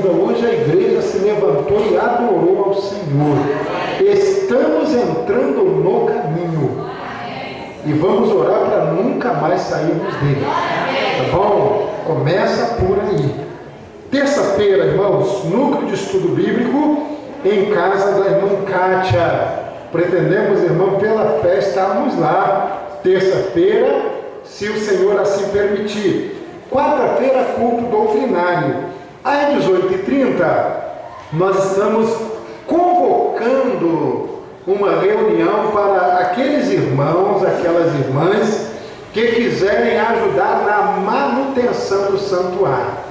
ainda hoje a igreja se levantou e adorou ao Senhor. Estamos entrando no caminho. E vamos orar para nunca mais sairmos dele. Tá bom? Começa por aí. Terça-feira, irmãos, núcleo de estudo bíblico em casa da irmã Kátia. Pretendemos, irmão, pela fé estarmos lá. Terça-feira, se o Senhor assim permitir. Quarta-feira, culto doutrinário. Às 18h30, nós estamos convocando uma reunião para aqueles irmãos, aquelas irmãs que quiserem ajudar na manutenção do santuário.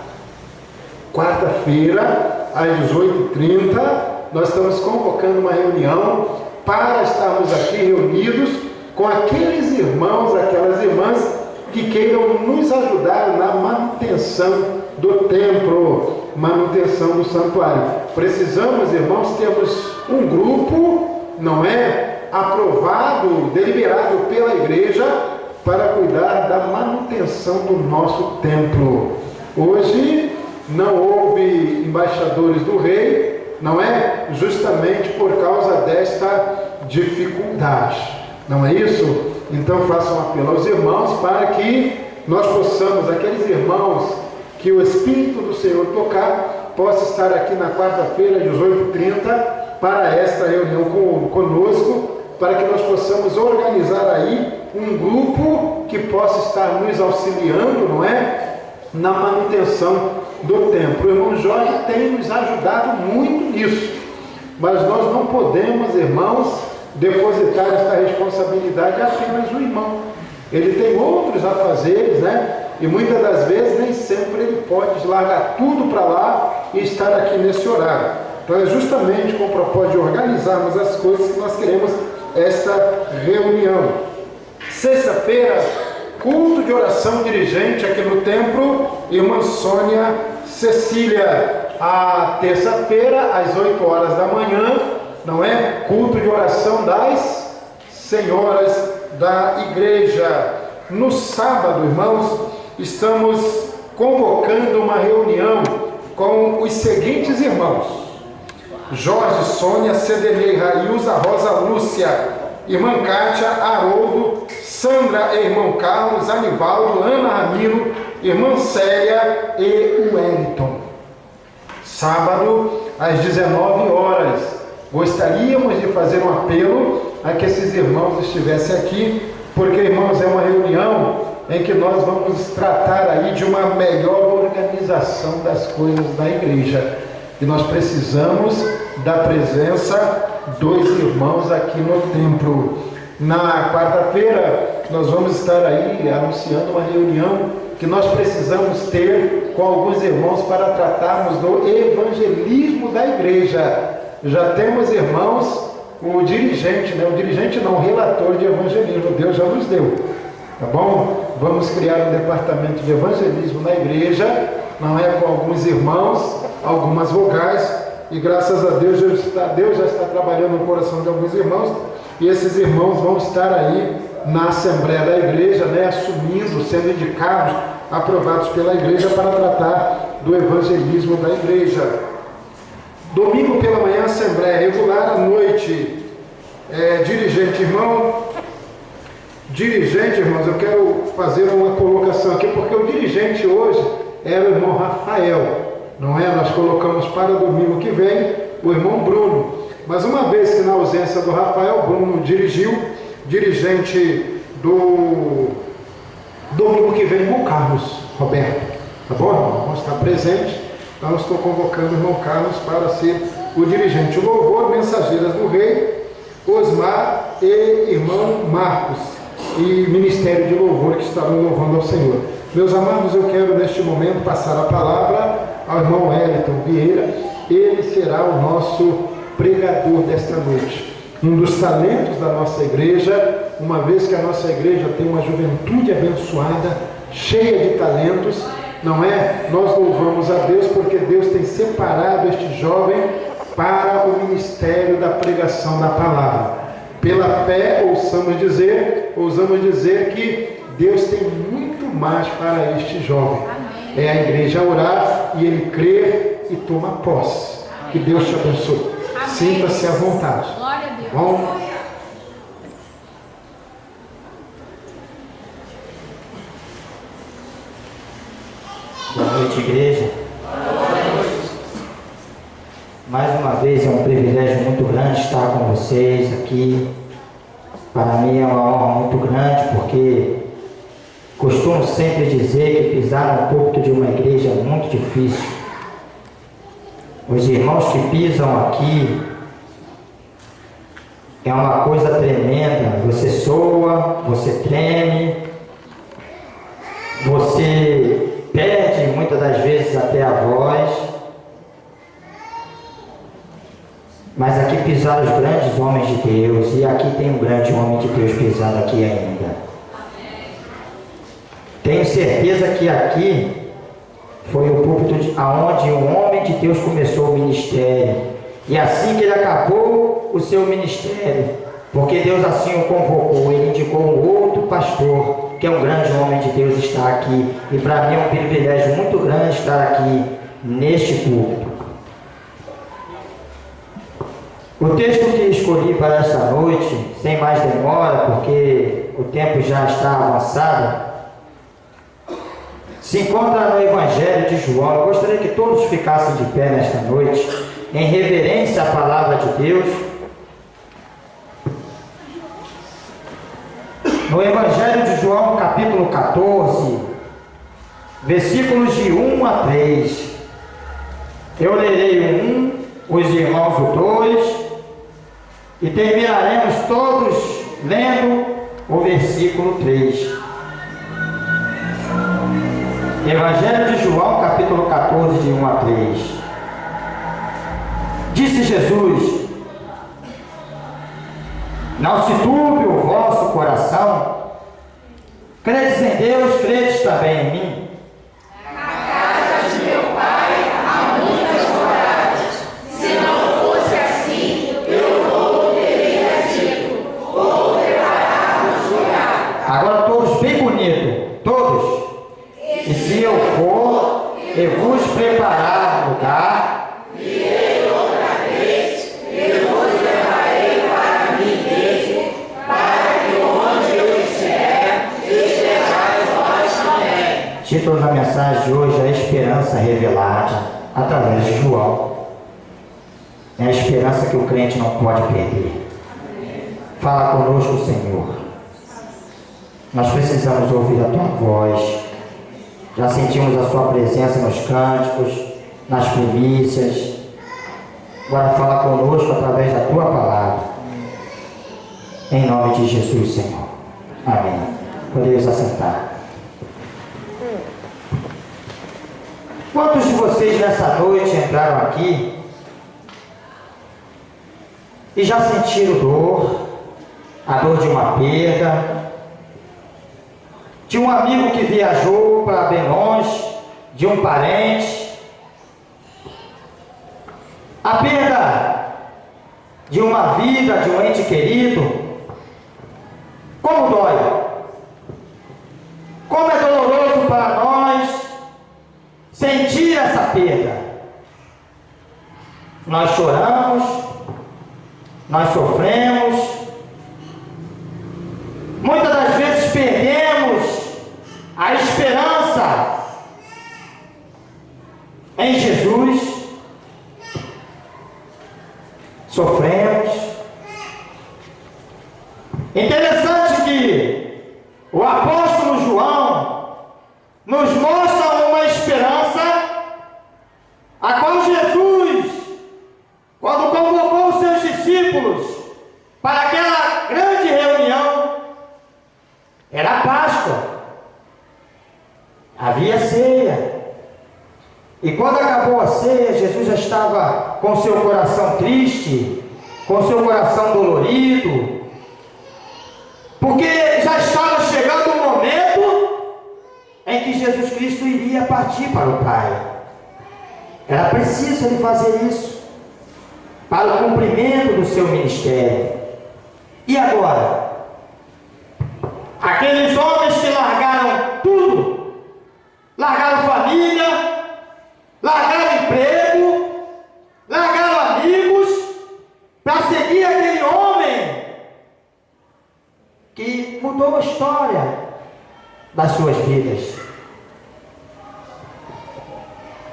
Quarta-feira, às 18h30, nós estamos convocando uma reunião para estarmos aqui reunidos com aqueles irmãos, aquelas irmãs que queiram nos ajudar na manutenção do templo, manutenção do santuário. Precisamos, irmãos, temos um grupo, não é, aprovado, deliberado pela igreja para cuidar da manutenção do nosso templo. Hoje não houve embaixadores do rei, não é, justamente por causa desta dificuldade, não é isso? Então façam um apelo aos irmãos para que nós possamos, aqueles irmãos que o Espírito do Senhor tocar, possa estar aqui na quarta-feira, às 18h30, para esta reunião conosco, para que nós possamos organizar aí um grupo que possa estar nos auxiliando, não é? Na manutenção do templo. O irmão Jorge tem nos ajudado muito nisso, mas nós não podemos, irmãos, depositar esta responsabilidade apenas no irmão. Ele tem outros afazeres, né? E muitas das vezes nem sempre ele pode largar tudo para lá e estar aqui nesse horário. Então é justamente com o propósito de organizarmos as coisas que nós queremos esta reunião. Sexta-feira, culto de oração dirigente aqui no templo, irmã Sônia Cecília. A terça-feira, às 8 horas da manhã, não é? Culto de oração das senhoras da igreja. No sábado, irmãos, estamos convocando uma reunião com os seguintes irmãos: Jorge, Sônia, Cedenei, Railza, Rosa Lúcia, irmã Kátia, Haroldo, Sandra e irmão Carlos, Anivaldo, Ana Ramiro, irmã Célia e o Wellington. Sábado, às 19 horas. Gostaríamos de fazer um apelo a que esses irmãos estivessem aqui, porque, irmãos, é uma reunião em que nós vamos tratar aí de uma melhor organização das coisas da igreja. E nós precisamos da presença dos irmãos aqui no templo. Na quarta-feira, nós vamos estar aí anunciando uma reunião que nós precisamos ter com alguns irmãos para tratarmos do evangelismo da igreja. Já temos, irmãos, o dirigente, né? O dirigente não, o relator de evangelismo, Deus já nos deu, tá bom? Vamos criar um departamento de evangelismo na igreja, não é, com alguns irmãos, algumas vogais, e graças a Deus Deus já está trabalhando no coração de alguns irmãos, e esses irmãos vão estar aí na Assembleia da Igreja, né, assumindo, sendo indicados, aprovados pela igreja para tratar do evangelismo da igreja. Domingo pela manhã, Assembleia Regular, à noite, dirigente, irmãos, eu quero fazer uma colocação aqui, porque o dirigente hoje era o irmão Rafael, não é? Nós colocamos para domingo que vem o irmão Bruno, mas uma vez que na ausência do Rafael, Bruno dirigiu, dirigente do domingo que vem, o irmão Carlos Roberto, tá bom? Vamos estar presente. Então, estou convocando o irmão Carlos para ser o dirigente. O louvor, Mensageiras do Rei, Osmar e irmão Marcos, e Ministério de Louvor, que estarão louvando ao Senhor. Meus amados, eu quero neste momento passar a palavra ao irmão Wellington Vieira. Ele será o nosso pregador desta noite. Um dos talentos da nossa igreja, uma vez que a nossa igreja tem uma juventude abençoada, cheia de talentos, não é? Nós louvamos a Deus porque Deus tem separado este jovem para o ministério da pregação da palavra. Pela fé, ousamos dizer que Deus tem muito mais para este jovem. É a igreja orar e ele crer e toma posse. Que Deus te abençoe. Sinta-se à vontade. Glória a Deus. Vamos. Boa noite, igreja. Mais uma vez é um privilégio muito grande estar com vocês aqui. Para mim é uma honra muito grande, porque costumo sempre dizer que pisar no púlpito de uma igreja é muito difícil. Os irmãos que pisam aqui é uma coisa tremenda. Você soa, você treme, você perde muitas das vezes até a voz. Mas aqui pisaram os grandes homens de Deus, e aqui tem um grande homem de Deus pisando aqui ainda. Tenho certeza que aqui foi o púlpito aonde um homem de Deus começou o ministério, e assim que ele acabou o seu ministério, porque Deus assim o convocou, ele indicou um outro pastor, que é um grande homem de Deus, está aqui, e para mim é um privilégio muito grande estar aqui neste púlpito. O texto que escolhi para esta noite, sem mais demora, porque o tempo já está avançado, se encontra no Evangelho de João. Eu gostaria que todos ficassem de pé nesta noite, em reverência à palavra de Deus. No Evangelho de João, capítulo 14, versículos de 1 a 3. Eu lerei o 1, os irmãos o 2, e terminaremos todos lendo o versículo 3. Evangelho de João, capítulo 14, de 1 a 3. Disse Jesus: não se turbe o vosso coração, credes em Deus, credes também em mim. Na casa de meu pai há muitas moradas. Se não fosse assim, eu não teria dito: vou preparar-vos lugar. Agora todos bem bonito, todos. E se eu for e vos preparar lugar, virei outra vez e vos levarei para mim mesmo, para que onde eu estiver, estejais vós também. título da mensagem de hoje é a esperança revelada através de João. É a esperança que o crente não pode perder. Fala conosco, Senhor. Nós precisamos ouvir a Tua voz. Já sentimos a Sua presença nos cânticos, nas primícias. Agora fala conosco através da Tua palavra. Em nome de Jesus, Senhor. Amém. Podemos assentar. Quantos de vocês nessa noite entraram aqui e já sentiram dor, a dor de uma perda, de um amigo que viajou para bem longe, de um parente, a perda de uma vida, de um ente querido? Como dói? Como é doloroso para nós sentir essa perda. Nós choramos, nós sofremos, muitas das vezes perdemos a esperança em Jesus, sofremos. Interessante que o apóstolo João nos mostra uma esperança a qual Jesus, quando convocou os seus discípulos para aquela grande reunião, era a Páscoa, havia ceia, e quando acabou a ceia, Jesus já estava com seu coração triste, com seu coração dolorido, porque já estava chegando o momento em que Jesus Cristo iria partir para o Pai. Era preciso ele fazer isso para o cumprimento do seu ministério. E agora? Aqueles homens que largaram tudo, largaram família, largaram emprego, a história das suas vidas.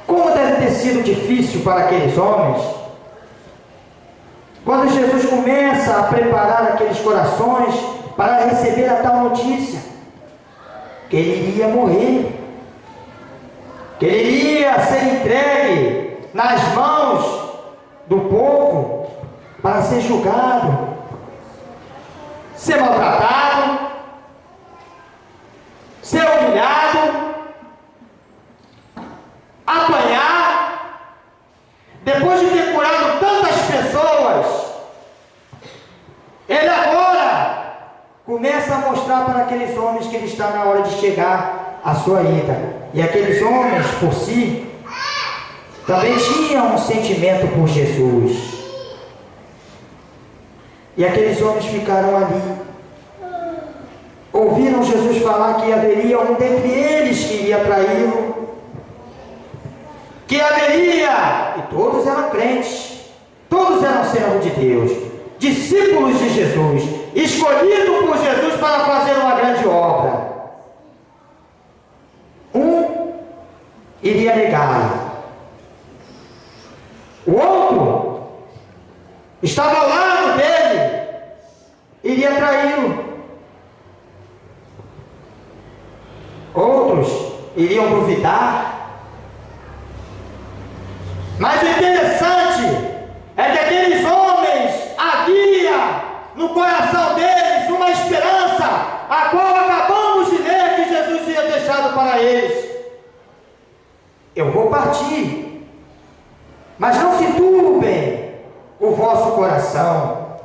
Como deve ter sido difícil para aqueles homens, quando Jesus começa a preparar aqueles corações para receber a tal notícia, que ele iria morrer, que ele iria ser entregue nas mãos do povo para ser julgado, ser maltratado, ser humilhado, apanhar. Depois de ter curado tantas pessoas, ele agora começa a mostrar para aqueles homens que ele está na hora de chegar à sua ida. E aqueles homens, por si, também tinham um sentimento por Jesus. E aqueles homens ficaram ali. Ouviram Jesus falar que haveria um dentre eles que iria traí-lo. Que haveria, e todos eram crentes, todos eram servos de Deus, discípulos de Jesus, escolhidos por Jesus para fazer uma grande obra. Um iria negá-lo, o outro estava ao lado dele, iria traí-lo. Outros iriam duvidar. Mas o interessante é que aqueles homens, havia no coração deles uma esperança, a qual acabamos de ler que Jesus tinha deixado para eles. Eu vou partir, mas não se turbem o vosso coração.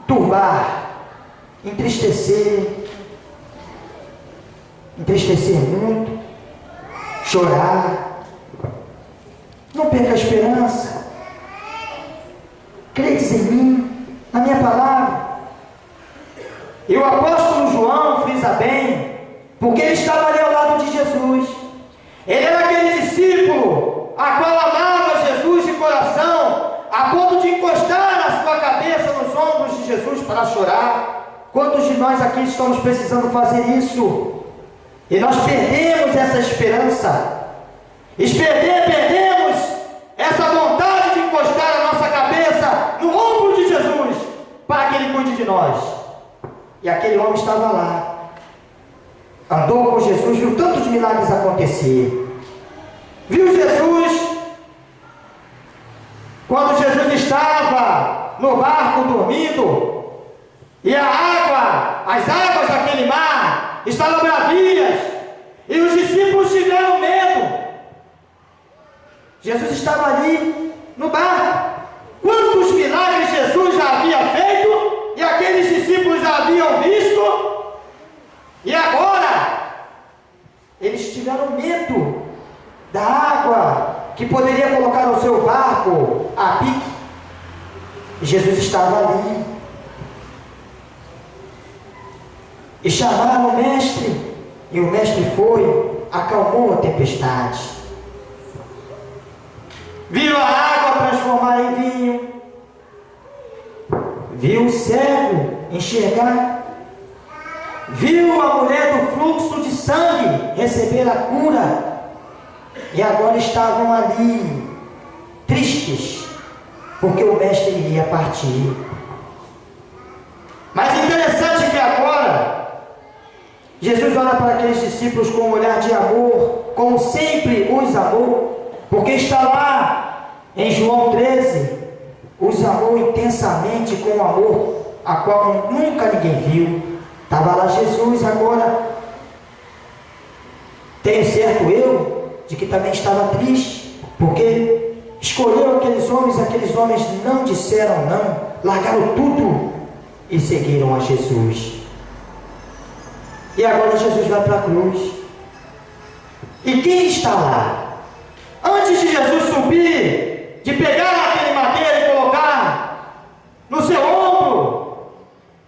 Turbar, entristecer muito, chorar. Não perca a esperança. Credes em mim, na minha palavra. E o apóstolo João frisa bem, porque ele estava ali ao lado de Jesus. Ele era aquele discípulo a qual amava Jesus de coração, a ponto de encostar a sua cabeça nos ombros de Jesus para chorar. Quantos de nós aqui estamos precisando fazer isso? E nós perdemos essa esperança. Perdemos essa vontade de encostar a nossa cabeça no ombro de Jesus, para que Ele cuide de nós. E aquele homem estava lá, andou com Jesus, viu tantos milagres acontecer, viu Jesus, quando Jesus estava no barco dormindo, e as águas daquele mar estavam bravias, e os discípulos tiveram medo. Jesus estava ali no barco. Quantos milagres Jesus já havia feito e aqueles discípulos já haviam visto, e agora eles tiveram medo da água que poderia colocar o seu barco a pique. E Jesus estava ali. E chamaram o mestre, e o mestre foi, acalmou a tempestade. Viu a água transformar em vinho, viu o cego enxergar, viu a mulher do fluxo de sangue receber a cura, e agora estavam ali, tristes, porque o mestre iria partir. Mas interessante que agora, Jesus olha para aqueles discípulos com um olhar de amor, como sempre os amou, porque está lá em João 13, os amou intensamente com um amor a qual nunca ninguém viu. Estava lá Jesus agora. Tenho certo eu de que também estava triste, porque escolheu aqueles homens não disseram não, largaram tudo e seguiram a Jesus. E agora Jesus vai para a cruz. E quem está lá? Antes de Jesus subir, de pegar aquele madeiro e colocar no seu ombro,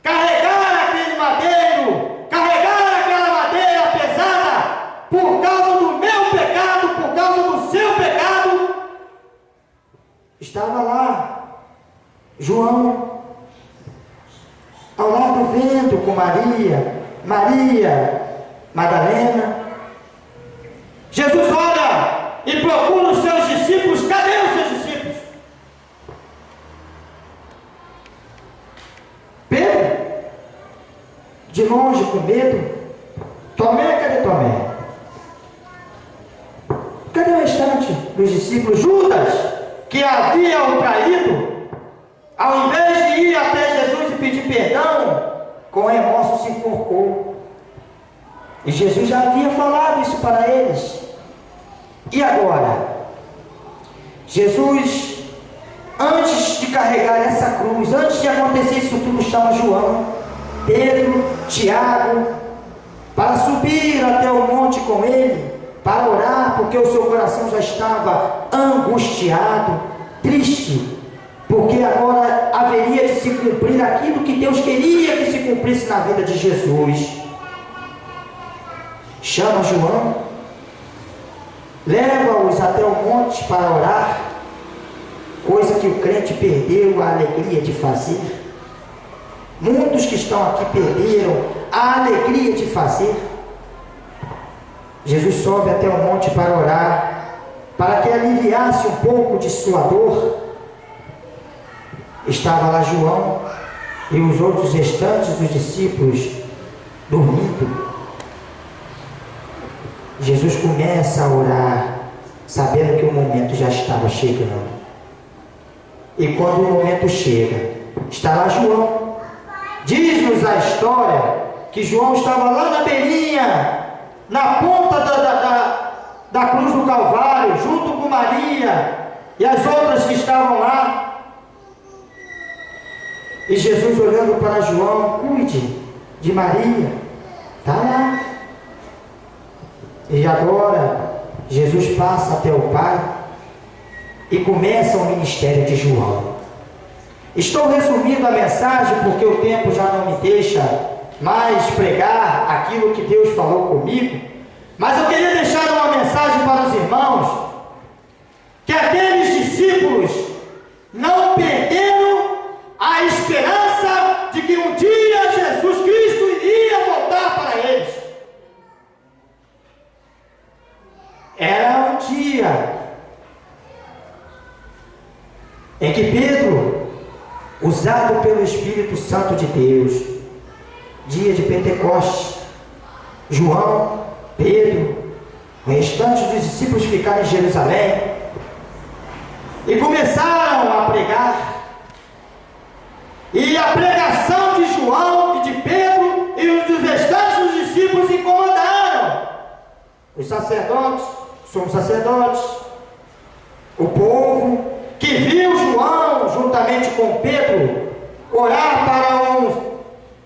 carregar aquele madeiro, carregar aquela madeira pesada, por causa do meu pecado, por causa do seu pecado, estava lá João, ao lado vendo com Maria Madalena. Jesus olha e procura os seus discípulos. Cadê os seus discípulos? Pedro, de longe com medo. Tomé, cadê Tomé? Cadê o restante dos discípulos? Judas, que havia o traído, ao invés de ir até Jesus e pedir perdão, com remorso se enforcou. E Jesus já havia falado isso para eles. E agora? Jesus, antes de carregar essa cruz, antes de acontecer isso tudo, chama João, Pedro, Tiago, para subir até o monte com ele, para orar, porque o seu coração já estava angustiado, triste, porque agora haveria de se cumprir aquilo que Deus queria que se cumprisse na vida de Jesus. Chama João, leva-os até o monte para orar, coisa que o crente perdeu a alegria de fazer. Muitos que estão aqui perderam a alegria de fazer. Jesus sobe até o monte para orar, para que aliviasse um pouco de sua dor. Estava lá João e os outros restantes dos discípulos dormindo. Jesus começa a orar, sabendo que o momento já estava chegando. E quando o momento chega, está lá João. Diz-nos a história que João estava lá na beirinha, na ponta da cruz do Calvário, junto com Maria e as outras que estavam lá. E Jesus, olhando para João, cuide de Maria, está lá. E agora Jesus passa até o Pai e começa o ministério de João. Estou resumindo a mensagem porque o tempo já não me deixa mais pregar aquilo que Deus falou comigo, mas eu queria deixar uma mensagem para os irmãos, que aqueles discípulos não perderam a esperança de que um dia Jesus Cristo iria voltar para eles. Era um dia em que Pedro, usado pelo Espírito Santo de Deus, dia de Pentecostes, João, Pedro, o restante dos discípulos ficaram em Jerusalém e começaram a pregar. E a pregação de João e de Pedro e os dos restantes dos discípulos incomodaram os sacerdotes, sumos sacerdotes, o povo que viu João juntamente com Pedro orar para um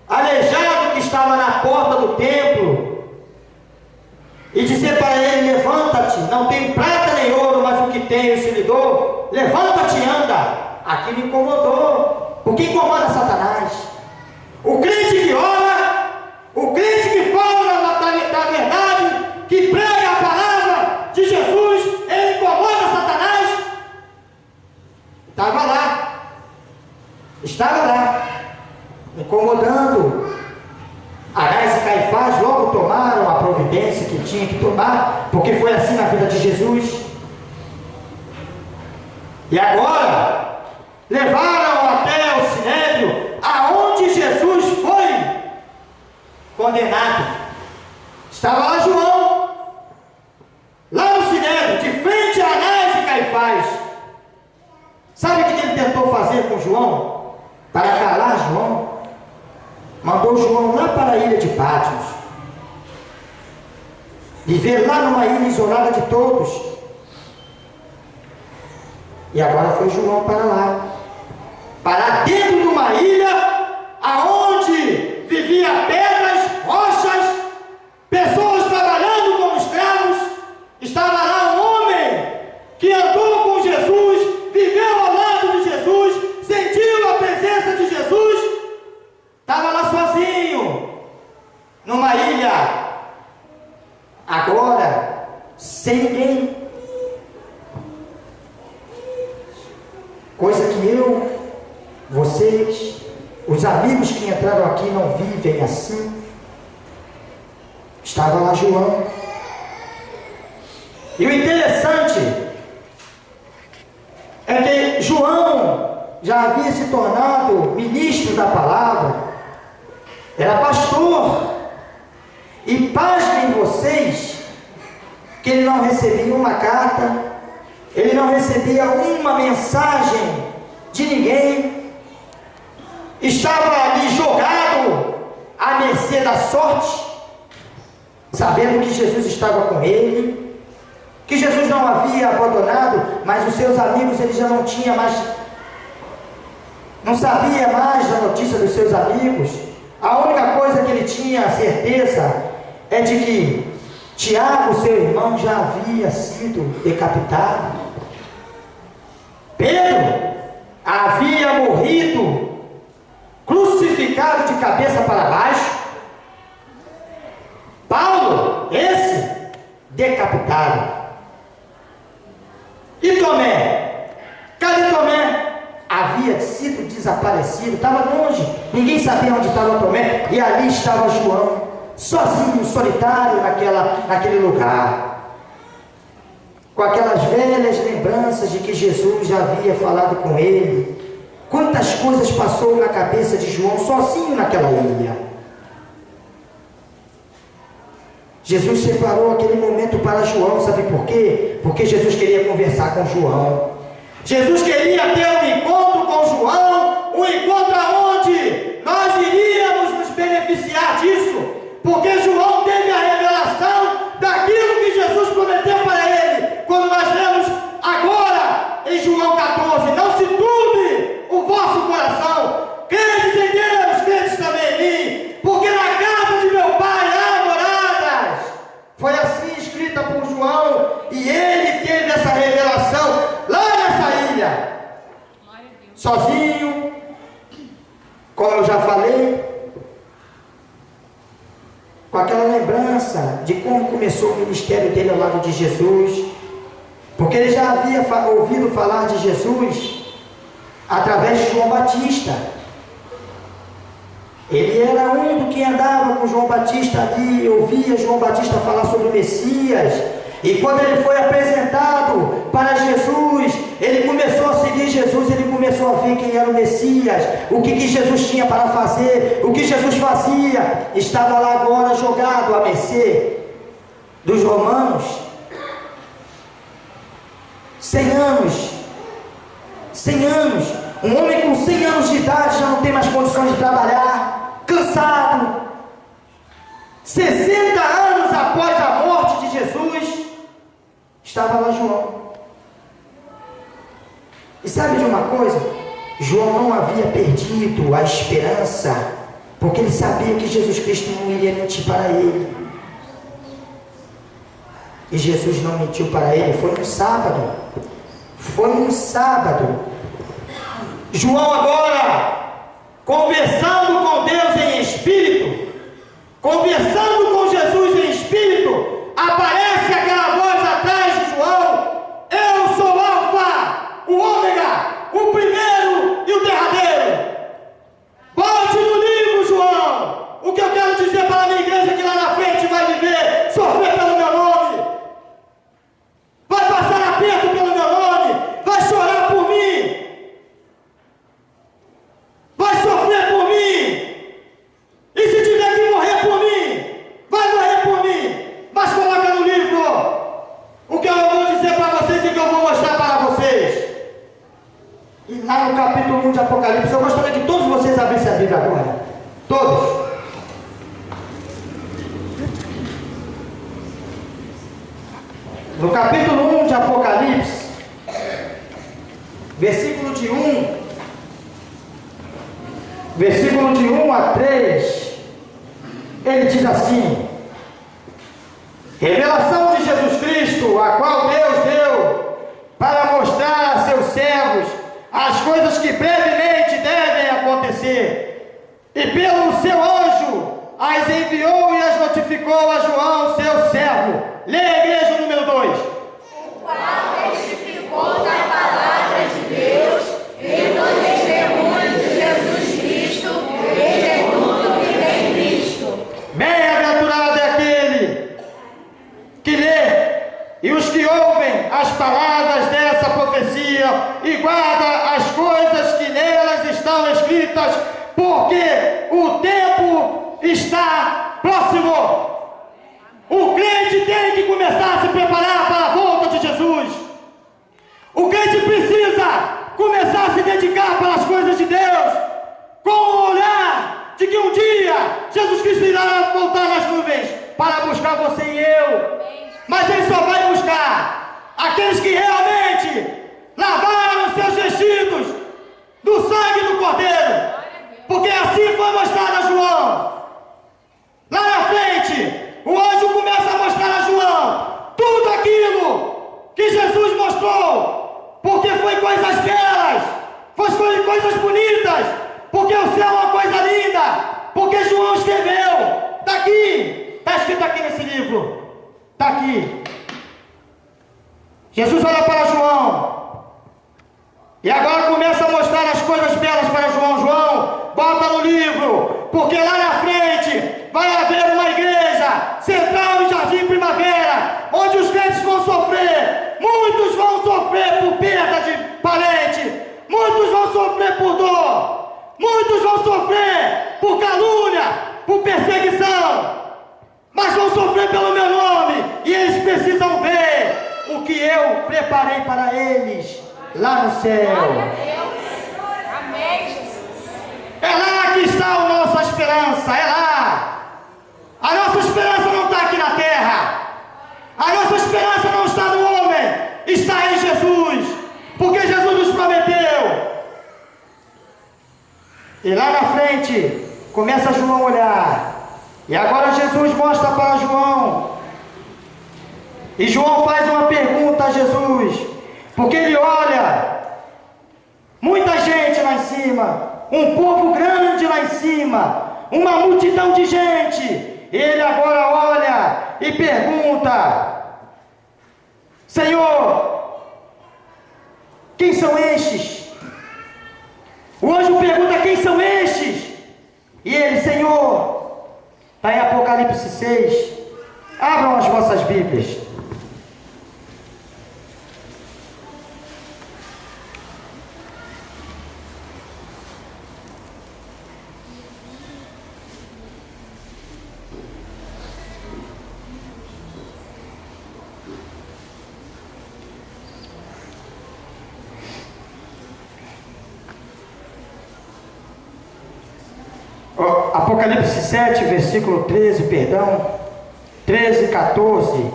aleijado que estava na porta do templo e dizer para ele: levanta-te, não tenho prata nem ouro, mas o que tenho se lhe dou, levanta-te e anda. Aquilo incomodou, porque incomoda Satanás. O crente que ora, o crente que fala da verdade, que prega a palavra de Jesus, ele incomoda Satanás. Estava lá, incomodando. Anás e Caifás logo tomaram a providência que tinha que tomar, porque foi assim na vida de Jesus. E agora levaram até o sinédrio, aonde Jesus foi condenado. Estava lá João, lá no sinédrio, de frente a Anás e Caifás. Sabe o que ele tentou fazer com João? Para calar João, mandou João lá para a ilha de Patmos, viver lá numa ilha isolada de todos. E agora foi João para lá, para dentro de uma ilha aonde vivia pedras, rochas, pessoas trabalhando como escravos. Estava lá um homem que andou com Jesus, viveu ao lado de Jesus, sentiu a presença de Jesus. Estava lá sozinho, numa ilha, agora sem ninguém. Coisa que eu, vocês, os amigos que que entraram aqui não vivem assim? Estava lá João. E o interessante é que João já havia se tornado ministro da palavra, era pastor. E pasmem vocês que ele não recebia uma carta, ele não recebia uma mensagem de ninguém, estava ali jogado à mercê da sorte, sabendo que Jesus estava com ele, que Jesus não havia abandonado, mas os seus amigos ele já não tinha mais, não sabia mais da notícia dos seus amigos. A única coisa que ele tinha certeza é de que Tiago, seu irmão, já havia sido decapitado. Pedro havia morrido, crucificado de cabeça para baixo. Paulo, esse, decapitado. E Tomé? Cadê Tomé? Havia sido desaparecido, estava longe, ninguém sabia onde estava Tomé, e ali estava João, sozinho, solitário naquele lugar, com aquelas velhas lembranças de que Jesus já havia falado com ele. Quantas coisas passou na cabeça de João sozinho naquela ilha. Jesus separou aquele momento para João, sabe por quê? Porque Jesus queria conversar com João. Jesus queria ter um encontro com João, um encontro aonde nós iríamos nos beneficiar disso, porque João teve a revelação daquilo que Jesus prometeu para ele, quando nós lemos agora em João 14, não se turbe o vosso coração, credes em Deus, credes também em mim, porque na casa de meu Pai há moradas. Foi assim escrita por João, e ele teve essa revelação lá nessa ilha, sozinho, como eu já falei, com aquela lembrança de como começou o ministério dele ao lado de Jesus, porque ele já havia ouvido falar de Jesus através de João Batista. Ele era um do que andava com João Batista ali, ouvia João Batista falar sobre o Messias, e quando ele foi apresentado para Jesus, ele começou a seguir Jesus, ele começou a ver quem era o Messias, o que Jesus tinha para fazer, o que Jesus fazia. Estava lá agora jogado à mercê dos romanos. 100 anos, um homem com 100 anos de idade já não tem mais condições de trabalhar, cansado. 60 anos após a morte de Jesus, estava lá João. E sabe de uma coisa? João não havia perdido a esperança, porque ele sabia que Jesus Cristo não iria mentir para ele. E Jesus não mentiu para ele. Foi um sábado. João agora, conversando com Deus em espírito, conversando com Jesus em espírito, aparece aquela voz atrás de João: eu sou o Alfa, o Ômega, o primeiro e o derradeiro. Bote no livro, João, o que eu quero dizer para a minha igreja que lá na frente vai viver, sofrer pelo meu nome, vai passar aperto pelo meu nome, vai chorar por mim, vai sofrer por mim, e se tiver que morrer por mim, vai morrer por mim, mas coloca no livro o que eu vou dizer para vocês e que eu vou mostrar para vocês. E lá no capítulo 1 de Apocalipse, eu gostaria que todos vocês abrissem a Bíblia agora, todos. No capítulo 1 de Apocalipse, versículo de 1 a 3, ele diz assim: revelação de Jesus Cristo, a qual Deus deu para mostrar a seus servos as coisas que brevemente devem acontecer, e pelo seu anjo as enviou e as notificou a João, seu servo. Leia a igreja número 2. O qual testificou da palavra de Deus e do testemunho de Jesus Cristo, desde e os que ouvem as palavras dessa profecia e guardam as coisas que nelas estão escritas, porque o tempo está próximo. O crente tem que começar a se preparar para a volta de Jesus. O crente precisa começar a se dedicar para as coisas de Deus, com o olhar de que um dia Jesus Cristo irá voltar nas nuvens para buscar você e eu. Mas Ele só vai buscar aqueles que realmente lavaram seus vestidos do sangue do Cordeiro, porque assim foi mostrado a João. Lá na frente, o anjo começa a mostrar a João tudo aquilo que Jesus mostrou, porque foi coisas belas, foi coisas bonitas, porque o céu é uma coisa linda, porque João escreveu. Está aqui, está escrito aqui nesse livro, está aqui. Jesus olha para João e agora começa a mostrar as coisas belas para João. João, bota no livro, porque lá na frente vai haver uma igreja central em Jardim Primavera, onde os crentes vão sofrer. Muitos vão sofrer por perda de parente, muitos vão sofrer por dor, muitos vão sofrer por calúnia, por perseguição, mas vão sofrer pelo meu nome, e eles precisam ver o que eu preparei para eles lá no céu. É lá que está a nossa esperança, é lá. A nossa esperança não está aqui na terra. A nossa esperança não está no homem, está em Jesus, porque Jesus nos prometeu. E lá na frente começa João a olhar, e agora Jesus mostra para João, e João faz uma pergunta a Jesus, porque ele olha muita gente lá em cima, um povo grande lá em cima, uma multidão de gente. Ele agora olha e pergunta: Senhor, quem são estes? O anjo pergunta: quem são estes? E ele: Senhor, está em Apocalipse 6. Abram as vossas Bíblias. Apocalipse 7, versículo 13, 13, 14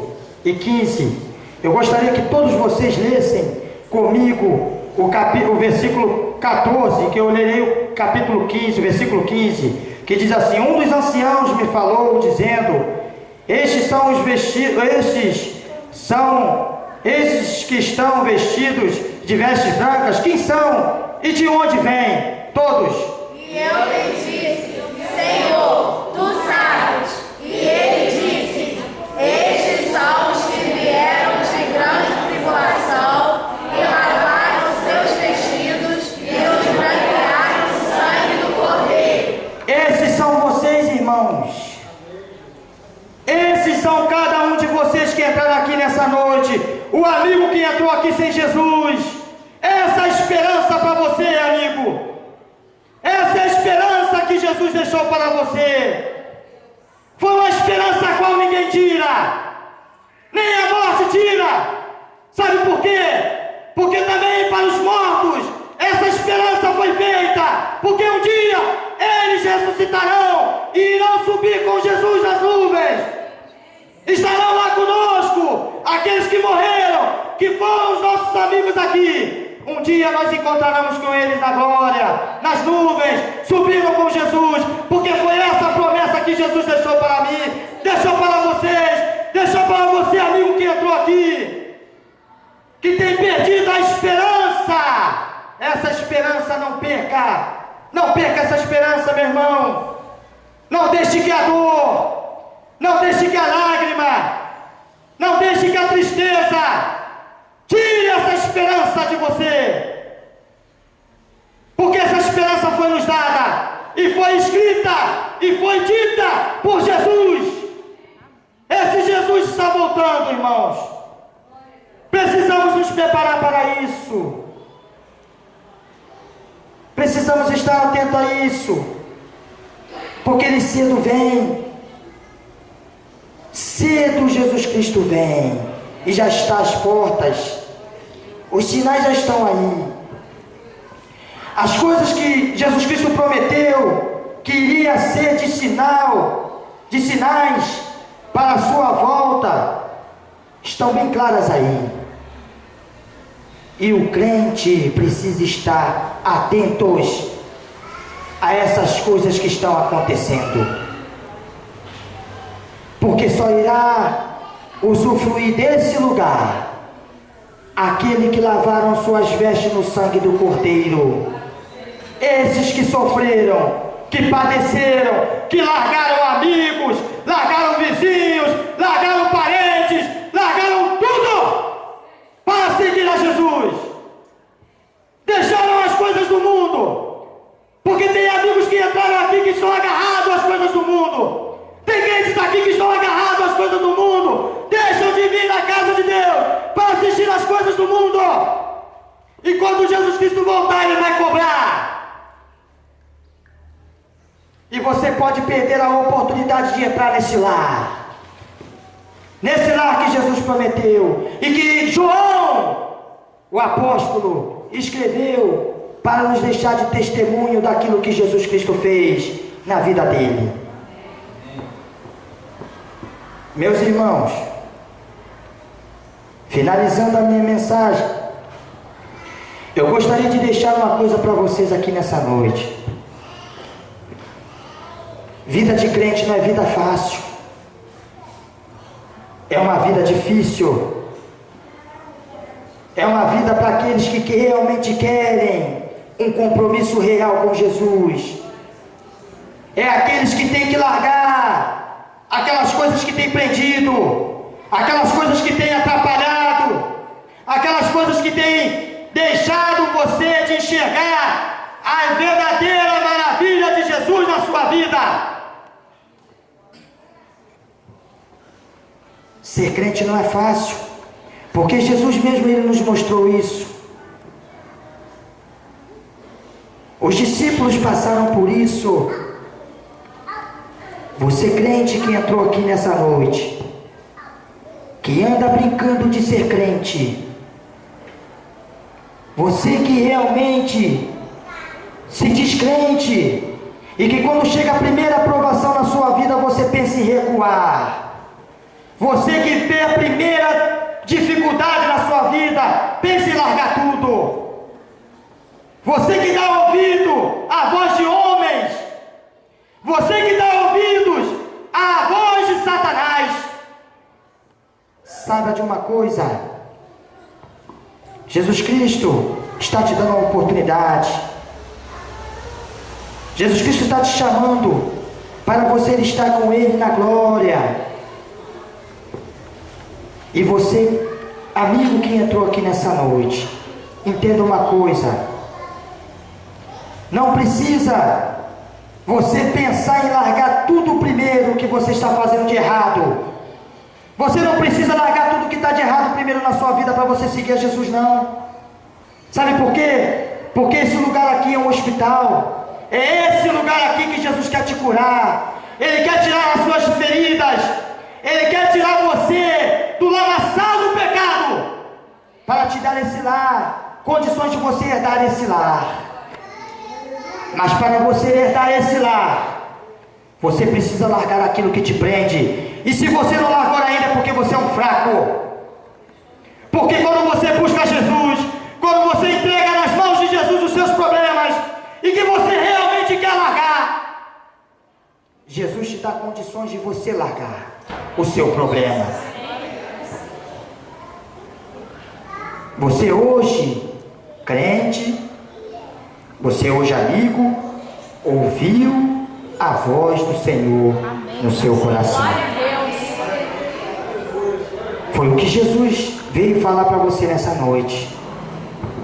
e 15. Eu gostaria que todos vocês lessem comigo o versículo 14, que eu lerei o capítulo 15, o versículo 15, que diz assim: um dos anciãos me falou, dizendo: estes que estão vestidos de vestes brancas, quem são e de onde vêm? Todos. E eu lhe disse: Senhor, tu sabes. E ele disse: estes são os que vieram de grande tribulação e lavaram seus vestidos e os branquearam o sangue do Cordeiro. Esses são vocês, irmãos. Esses são cada um de vocês que entraram aqui nessa noite. O amigo que entrou aqui sem Jesus. Essa é a esperança para você, amigo. Essa é a esperança que Jesus deixou para você. Foi uma esperança a qual ninguém tira, nem a morte tira. Sabe por quê? Porque também para os mortos essa esperança foi feita, porque um dia eles ressuscitarão e irão subir com Jesus nas nuvens. Estarão lá conosco aqueles que morreram, que foram os nossos amigos aqui. Um dia nós encontraremos com eles na glória, nas nuvens, subindo com Jesus, porque foi essa a promessa que Jesus deixou para mim, deixou para vocês, deixou para você, amigo que entrou aqui, que tem perdido a esperança. Essa esperança não perca, não perca essa esperança, meu irmão. Não deixe que a dor, não deixe que a lágrima, não deixe que a tristeza tire essa esperança de você, porque essa esperança foi nos dada, e foi escrita, e foi dita por Jesus. Esse Jesus está voltando, irmãos. preparar para isso. Precisamos estar atentos a isso, porque Ele cedo vem. Cedo Jesus Cristo vem, e já está às portas. Os sinais já estão aí. As coisas que Jesus Cristo prometeu que iria ser de sinais para a sua volta, estão bem claras aí. E o crente precisa estar atentos a essas coisas que estão acontecendo, porque só irá usufruir desse lugar aquele que lavaram suas vestes no sangue do Cordeiro. Esses que sofreram, que padeceram, que largaram amigos, largaram vizinhos, largaram parentes, largaram tudo para seguir a Jesus. Deixaram as coisas do mundo, porque tem amigos que entraram aqui que estão agarrados às coisas do mundo. Tem crentes aqui que estão agarrados às coisas do mundo, deixam de vir na casa de Deus para assistir às coisas do mundo. E quando Jesus Cristo voltar, Ele vai cobrar. E você pode perder a oportunidade de entrar nesse lar. Nesse lar que Jesus prometeu. E que João, o apóstolo, escreveu para nos deixar de testemunho daquilo que Jesus Cristo fez na vida dele. Meus irmãos, finalizando a minha mensagem, eu gostaria de deixar uma coisa para vocês aqui nessa noite. Vida de crente não é vida fácil, é uma vida difícil, é uma vida para aqueles que realmente querem um compromisso real com Jesus, é aqueles que têm que largar aquelas coisas que têm prendido, aquelas coisas que têm atrapalhado, aquelas coisas que têm deixado você de enxergar a verdadeira maravilha de Jesus na sua vida. Ser crente não é fácil, porque Jesus mesmo Ele nos mostrou isso. Os discípulos passaram por isso. Você crente que entrou aqui nessa noite, que anda brincando de ser crente, você que realmente se diz crente, e que quando chega a primeira aprovação na sua vida, você pensa em recuar. Você que vê a primeira dificuldade na sua vida, pensa em largar tudo. Você que dá ouvido à voz de homens, você que dá ouvidos à voz de Satanás, saiba de uma coisa: Jesus Cristo está te dando uma oportunidade. Jesus Cristo está te chamando para você estar com Ele na glória. E você, amigo que entrou aqui nessa noite, entenda uma coisa: não precisa você pensar em largar tudo primeiro que você está fazendo de errado. Você não precisa largar tudo que está de errado primeiro na sua vida para você seguir a Jesus, não. Sabe por quê? Porque esse lugar aqui é um hospital. É esse lugar aqui que Jesus quer te curar. Ele quer tirar as suas feridas. Ele quer tirar você do lamaçal do pecado, para te dar esse lar, condições de você herdar esse lar. Mas para você herdar esse lar, você precisa largar aquilo que te prende. E se você não largou ainda, é porque você é um fraco. Porque quando você busca Jesus, quando você entrega nas mãos de Jesus os seus problemas, e que você realmente quer largar, Jesus te dá condições de você largar o seu problema. Você hoje, crente, você hoje, amigo, ouviu a voz do Senhor no seu coração. Foi o que Jesus veio falar para você nessa noite.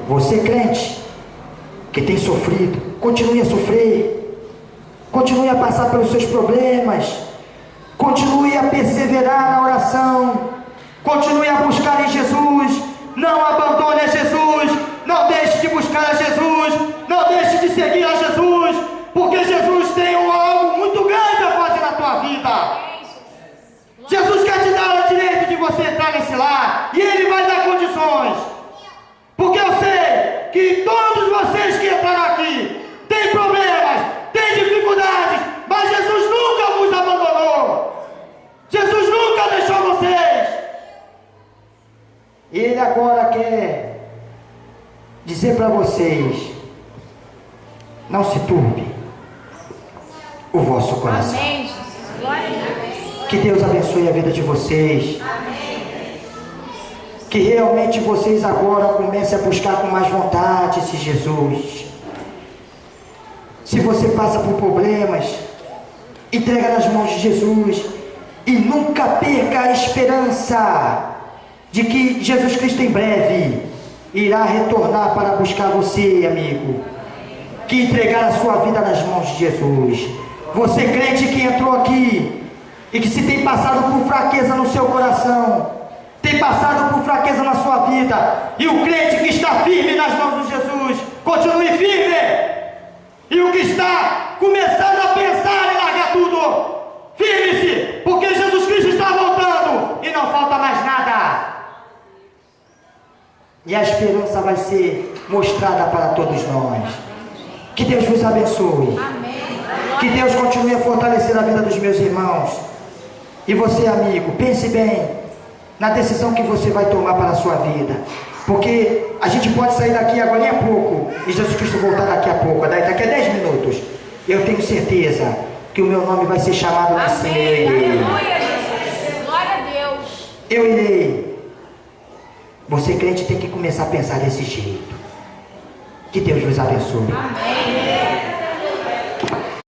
Você, crente, que tem sofrido, continue a sofrer, continue a passar pelos seus problemas, continue a perseverar na oração, continue a buscar em Jesus, não abandone condições. Porque eu sei que todos vocês que entraram aqui têm problemas, têm dificuldades, mas Jesus nunca vos abandonou. Jesus nunca deixou vocês. E Ele agora quer dizer para vocês: não se turbe o vosso coração. Amém, Jesus. Glória a Deus. Que Deus abençoe a vida de vocês. Amém. Que realmente vocês agora comecem a buscar com mais vontade esse Jesus. Se você passa por problemas, entrega nas mãos de Jesus e nunca perca a esperança de que Jesus Cristo em breve irá retornar para buscar você, amigo. Que entregar a sua vida nas mãos de Jesus. Você crente que entrou aqui e que se tem passado por fraqueza no seu coração, tem passado por fraqueza na sua vida, e o crente que está firme nas mãos de Jesus, continue firme. E o que está começando a pensar em largar tudo, firme-se, porque Jesus Cristo está voltando e não falta mais nada. E a esperança vai ser mostrada para todos nós. Que Deus vos abençoe. Amém. Que Deus continue a fortalecer a vida dos meus irmãos. E você, amigo, pense bem na decisão que você vai tomar para a sua vida. Porque a gente pode sair daqui agora a pouco e Jesus Cristo voltar daqui a pouco, daqui a 10 minutos. Eu tenho certeza que o meu nome vai ser chamado na Amém. ceia. Aleluia, Jesus. Glória a Deus. Eu irei. Você, crente, tem que começar a pensar desse jeito. Que Deus vos abençoe. Amém.